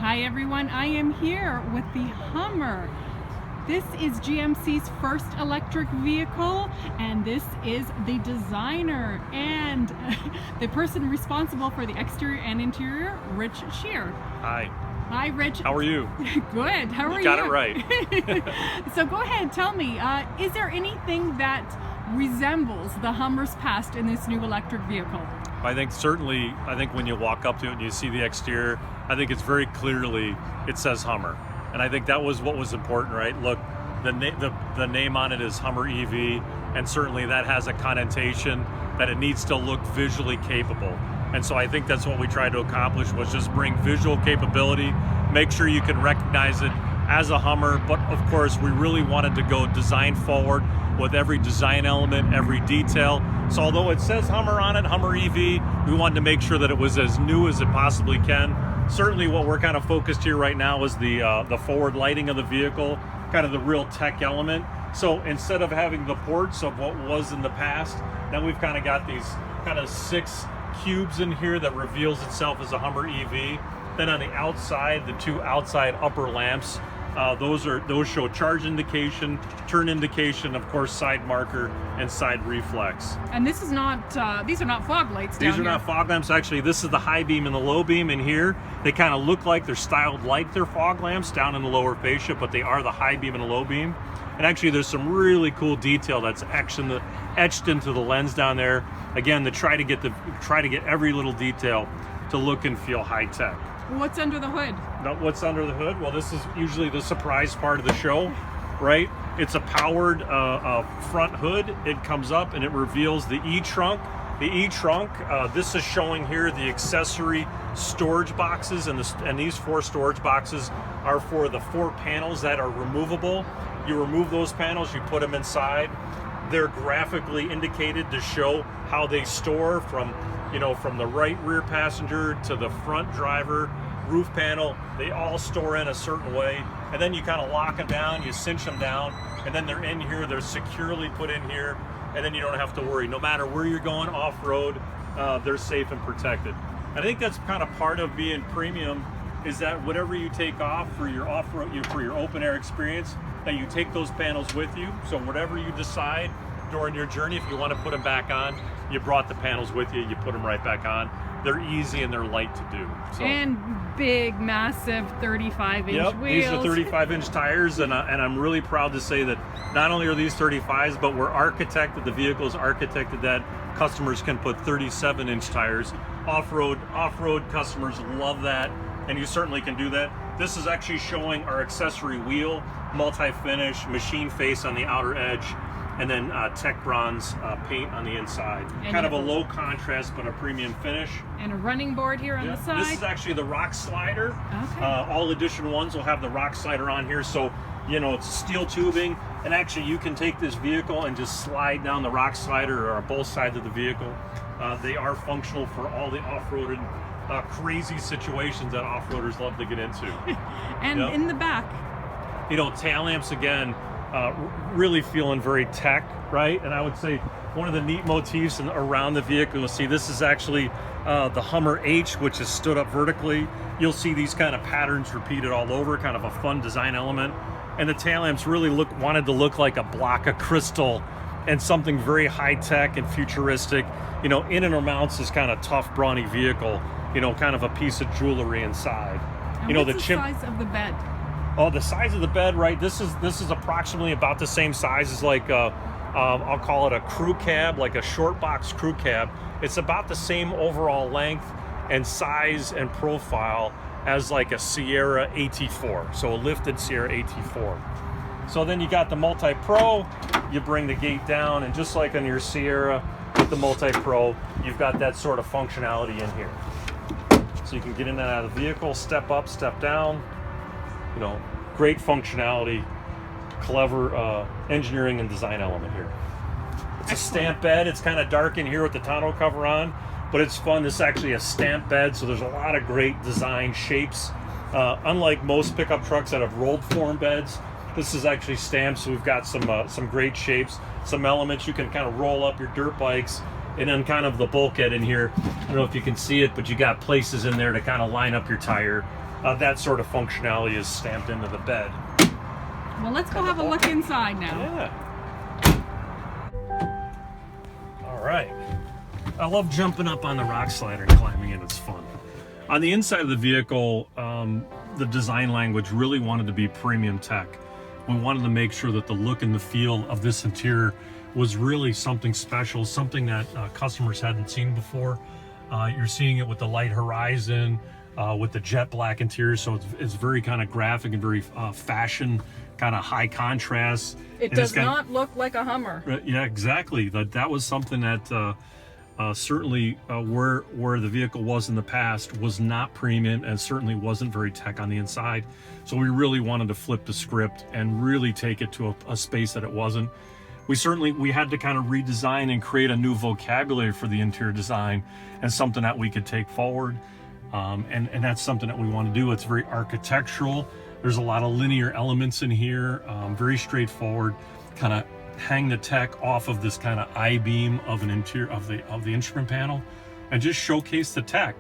Hi everyone, I am here with the Hummer. This is GMC's first electric vehicle, and this is the designer and the person responsible for the exterior and interior, Rich Scheer. Hi. Hi Rich. How are you? Good, how are you? You got it right. So go ahead, tell me, is there anything that resembles the Hummer's past in this new electric vehicle? I think when you walk up to it and you see the exterior, I think it's very clearly, it says Hummer. And I think that was what was important, right? Look, the name on it is Hummer EV, and certainly that has a connotation that it needs to look visually capable. And so I think that's what we tried to accomplish, was just bring visual capability, make sure you can recognize it as a Hummer, but of course we really wanted to go design forward with every design element, every detail. So although it says Hummer on it, Hummer EV, we wanted to make sure that it was as new as it possibly can. Certainly what we're kind of focused here right now is the forward lighting of the vehicle, kind of the real tech element. So instead of having the ports of what was in the past, now we've kind of got these kind of 6 cubes in here that reveals itself as a Hummer EV. Then on the outside, the 2 outside upper lamps, those show charge indication, turn indication, of course side marker and side reflex. And this is not these are not fog lights down here. These are not fog lamps. Actually, this is the high beam and the low beam in here. They kind of look like they're styled like they're fog lamps down in the lower fascia, but they are the high beam and the low beam. And actually there's some really cool detail that's etched into the lens down there, again, to try to get every little detail to look and feel high tech. What's under the hood? Now, what's under the hood? Well, this is usually the surprise part of the show, right? It's a powered front hood. It comes up and it reveals the E-trunk. The E-trunk, this is showing here the accessory storage boxes, and these 4 storage boxes are for the 4 panels that are removable. You remove those panels, you put them inside. They're graphically indicated to show how they store from the right rear passenger to the front driver roof panel. They all store in a certain way, and then you kind of lock them down, you cinch them down, and then they're in here, they're securely put in here, and then you don't have to worry. No matter where you're going off-road, they're safe and protected. And I think that's kind of part of being premium, is that whatever you take off for your off-road, for your open-air experience, that you take those panels with you. So whatever you decide during your journey, if you want to put them back on, you brought the panels with you, you put them right back on. They're easy and they're light to do. So. And big, massive 35-inch wheels. These are 35-inch tires, and I'm really proud to say that not only are these 35s, but the vehicle is architected that customers can put 37-inch tires. Off-road customers love that, and you certainly can do that. This is actually showing our accessory wheel, multi-finish, machine face on the outer edge, and then tech bronze paint on the inside. And kind of a low contrast, but a premium finish. And a running board here on the side. This is actually the rock slider. Okay. All edition ones will have the rock slider on here, so it's steel tubing, and actually you can take this vehicle and just slide down the rock slider or both sides of the vehicle. They are functional for all the off-roaded crazy situations that off-roaders love to get into. And in the back, tail lamps again, really feeling very tech, right? And I would say one of the neat motifs around the vehicle, you'll see this is actually the Hummer H, which is stood up vertically. You'll see these kind of patterns repeated all over, kind of a fun design element. And the tail lamps really wanted to look like a block of crystal and something very high tech and futuristic. In and around this kind of tough, brawny vehicle, kind of a piece of jewelry inside. And what's the size of the bed? Oh, the size of the bed, right? This is approximately about the same size as like I'll call it a crew cab, like a short box crew cab. It's about the same overall length and size and profile as like a Sierra AT4, so a lifted Sierra AT4. So then you got the Multi-Pro, you bring the gate down, and just like on your Sierra with the Multi-Pro, you've got that sort of functionality in here. So you can get in and out of the vehicle, step up, step down. Great functionality, clever engineering and design element here. It's a stamp bed. It's kind of dark in here with the tonneau cover on, but it's fun. This is actually a stamp bed, so there's a lot of great design shapes. Unlike most pickup trucks that have rolled form beds, this is actually stamped, so we've got some great shapes, some elements you can kind of roll up your dirt bikes And then kind of the bulkhead in here, I don't know if you can see it, but you got places in there to kind of line up your tire. That sort of functionality is stamped into the bed. Well, let's go have a look inside now. Yeah. All right. I love jumping up on the rock slider and climbing in. It's fun. On the inside of the vehicle, the design language really wanted to be premium tech. We wanted to make sure that the look and the feel of this interior was really something special, something that customers hadn't seen before. You're seeing it with the light horizon, with the jet black interior, so it's very kind of graphic and very fashion, kind of high contrast. It does not look like a Hummer. Yeah, exactly. That was something that certainly where the vehicle was in the past was not premium and certainly wasn't very tech on the inside. So we really wanted to flip the script and really take it to a space that it wasn't. We had to kind of redesign and create a new vocabulary for the interior design and something that we could take forward. And that's something that we want to do. It's very architectural. There's a lot of linear elements in here, very straightforward, kind of hang the tech off of this kind of I-beam of an interior of the instrument panel and just showcase the tech.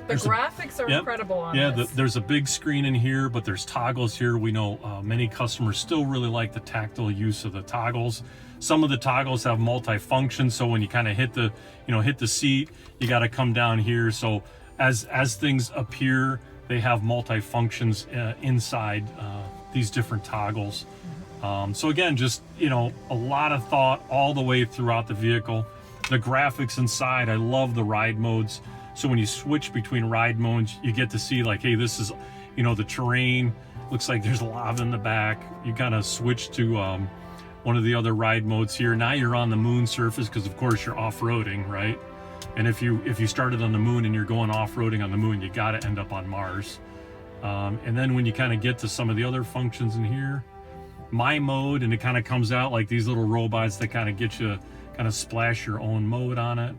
The graphics are incredible on this. There's a big screen in here, but there's toggles here. We know many customers still really like the tactile use of the toggles. Some of the toggles have multi-function, so when you kind of hit the seat, you got to come down here. So as things appear, they have multi-functions inside these different toggles. So again, just a lot of thought all the way throughout the vehicle. The graphics inside, I love the ride modes. So when you switch between ride modes, you get to see like, hey, this is, the terrain. Looks like there's lava in the back. You kind of switch to one of the other ride modes here. Now you're on the moon surface because, of course, you're off-roading, right? And if you started on the moon and you're going off-roading on the moon, you got to end up on Mars. And then when you kind of get to some of the other functions in here, my mode, and it kind of comes out like these little robots that kind of get you, kind of splash your own mode on it.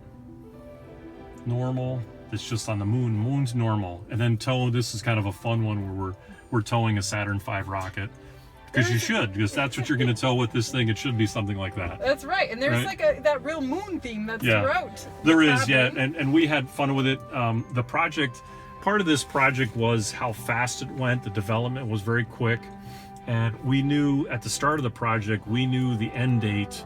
Normal, it's just on the moon. Moon's normal. And then tow, this is kind of a fun one where we're towing a Saturn V rocket. Because you should, because that's what you're going to tow with this thing. It should be something like that. That's right. And there's like that real moon theme that's throughout. There is, yeah. And we had fun with it. The project, part of this project was how fast it went. The development was very quick. And we knew at the start of the project, we knew the end date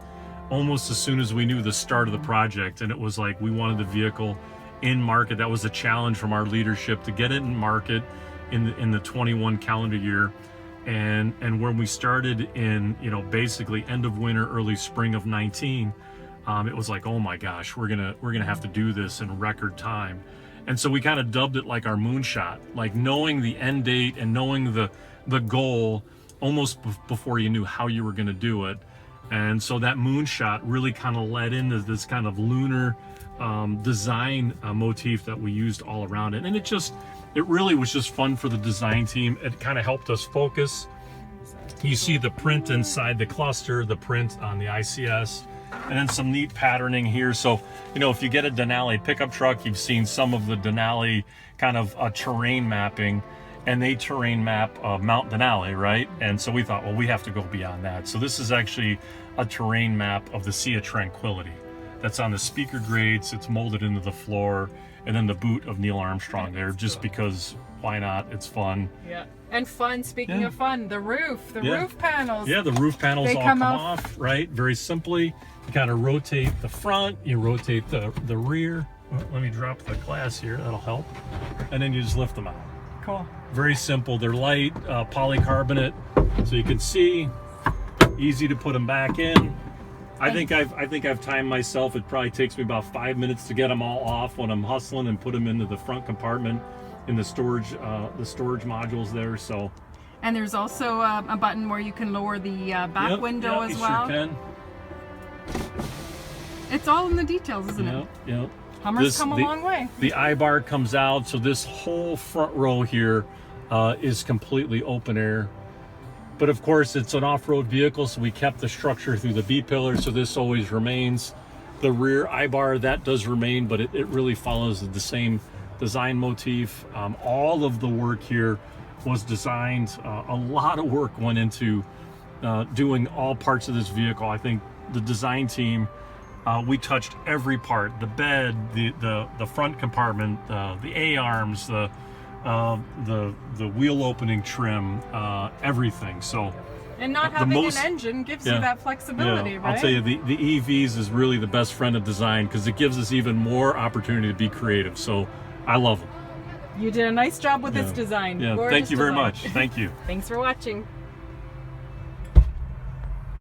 almost as soon as we knew the start of the project. And it was like we wanted the vehicle in market. That was a challenge from our leadership to get it in market in the 21 calendar year. And when we started in, basically end of winter, early spring of 19, it was like, oh my gosh, we're gonna have to do this in record time. And so we kind of dubbed it like our moonshot, like knowing the end date and knowing the goal almost before you knew how you were going to do it. And so that moonshot really kind of led into this kind of lunar design motif that we used all around it. And it really was just fun for the design team. It kind of helped us focus. You see the print inside the cluster, the print on the ICS, and then some neat patterning here. So, if you get a Denali pickup truck, you've seen some of the Denali kind of terrain mapping, and they terrain map Mount Denali, right? And so we thought, well, we have to go beyond that. So this is actually a terrain map of the Sea of Tranquility. That's on the speaker grades. It's molded into the floor, and then the boot of Neil Armstrong there, just because why not? It's fun. Yeah. And fun, speaking of fun, the roof panels. Yeah, the roof panels all come off, right? Very simply. You kind of rotate the front, you rotate the rear. Well, let me drop the glass here, that'll help. And then you just lift them out. Cool. Very simple. They're light, polycarbonate, so you can see, easy to put them back in. I think I've timed myself. It probably takes me about 5 minutes to get them all off when I'm hustling and put them into the front compartment in the storage modules there. So. And there's also a button where you can lower the back window as well. Sure can. It's all in the details, isn't it? Yep. Hummer's come a long way. The I-bar comes out, so this whole front row here is completely open air. But of course, it's an off-road vehicle, so we kept the structure through the B-pillar, so this always remains. The rear I-bar, that does remain, but it really follows the same design motif. All of the work here was designed. A lot of work went into doing all parts of this vehicle. I think the design team We touched every part: the bed, the front compartment, the A-arms, the wheel opening trim, everything. So. And not having an engine gives you that flexibility, right? I'll tell you, the EVs is really the best friend of design because it gives us even more opportunity to be creative. So I love them. You did a nice job with this design. Yeah, thank you very much. Thank you. Thanks for watching.